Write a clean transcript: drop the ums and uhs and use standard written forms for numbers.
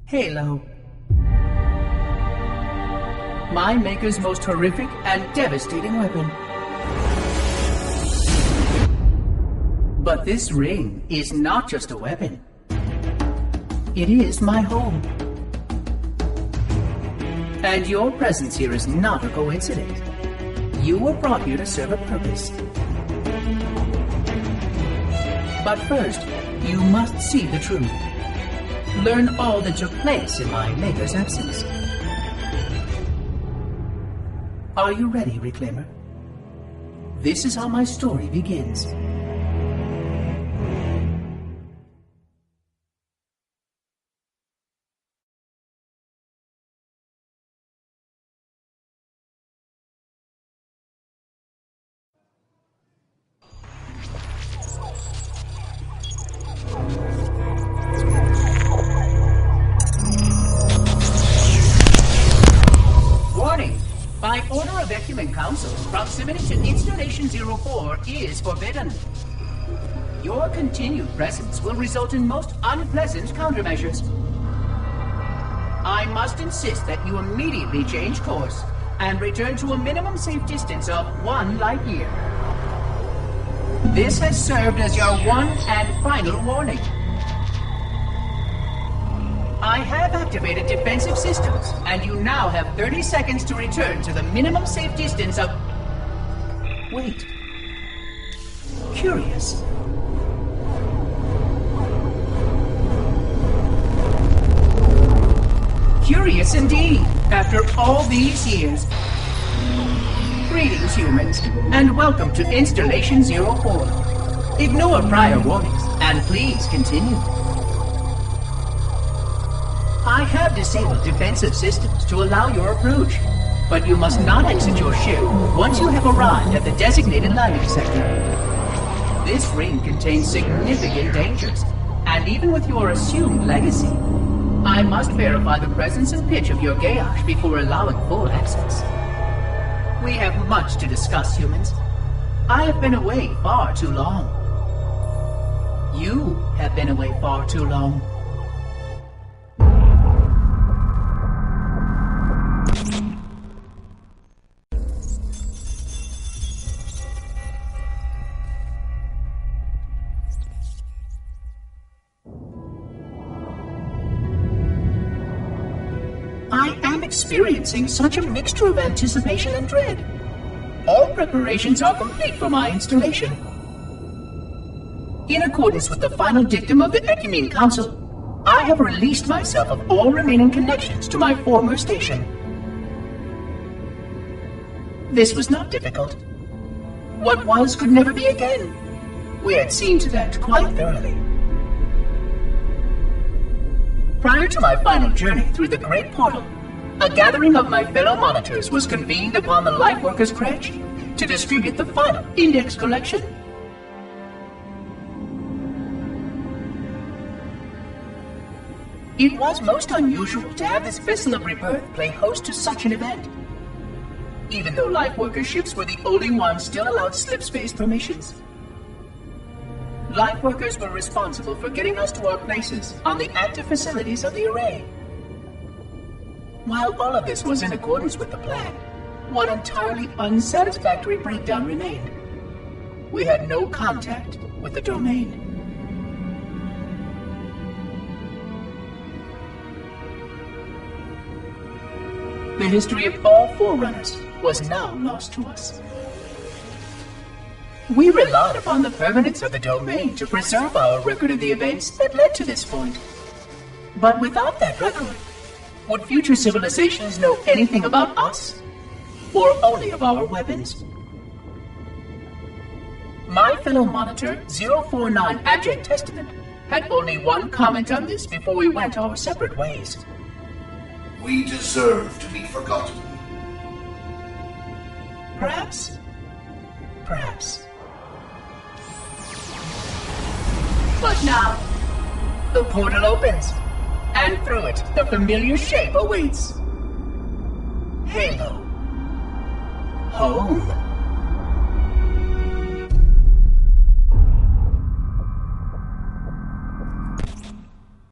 Halo. My maker's most horrific and devastating weapon. But this ring is not just a weapon. It is my home. And your presence here is not a coincidence. You were brought here to serve a purpose. But first, you must see the truth. Learn all that took place in my maker's absence. Are you ready, Reclaimer? This is how my story begins. By order of Ecumen Council, proximity to Installation 04 is forbidden. Your continued presence will result in most unpleasant countermeasures. I must insist that you immediately change course and return to a minimum safe distance of 1 light year. This has served as your one and final warning. I have activated defensive systems, and you now have 30 seconds to return to the minimum safe distance of... Wait. Curious. Curious indeed, after all these years. Greetings, humans, and welcome to Installation 04. Ignore prior warnings, and please continue. I have disabled defensive systems to allow your approach, but you must not exit your ship once you have arrived at the designated landing sector. This ring contains significant dangers, and even with your assumed legacy, I must verify the presence and pitch of your gayage before allowing full access. We have much to discuss, humans. I have been away far too long. You have been away far too long. I am experiencing such a mixture of anticipation and dread. All preparations are complete for my installation. In accordance with the final dictum of the Ecumen Council, I have released myself of all remaining connections to my former station. This was not difficult. What was could never be again. We had seen to that quite thoroughly. Prior to my final journey through the Great Portal, a gathering of my fellow monitors was convened upon the Lightworkers' Crèche to distribute the final index collection. It was most unusual to have this vessel of rebirth play host to such an event, even though Lightworker ships were the only ones still allowed slip-space permissions. Lightworkers were responsible for getting us to our places on the active facilities of the array. While all of this was in accordance with the plan, one entirely unsatisfactory breakdown remained. We had no contact with the domain. The history of all Forerunners was now lost to us. We relied upon the permanence of the domain to preserve our record of the events that led to this point. But without that record, would future civilizations know anything about us? Or only of our weapons? My fellow monitor, 049 Abject Testament, had only one comment on this before we went our separate ways. We deserve to be forgotten. Perhaps. Perhaps. But now, the portal opens, and through it, the familiar shape awaits. Halo. Home.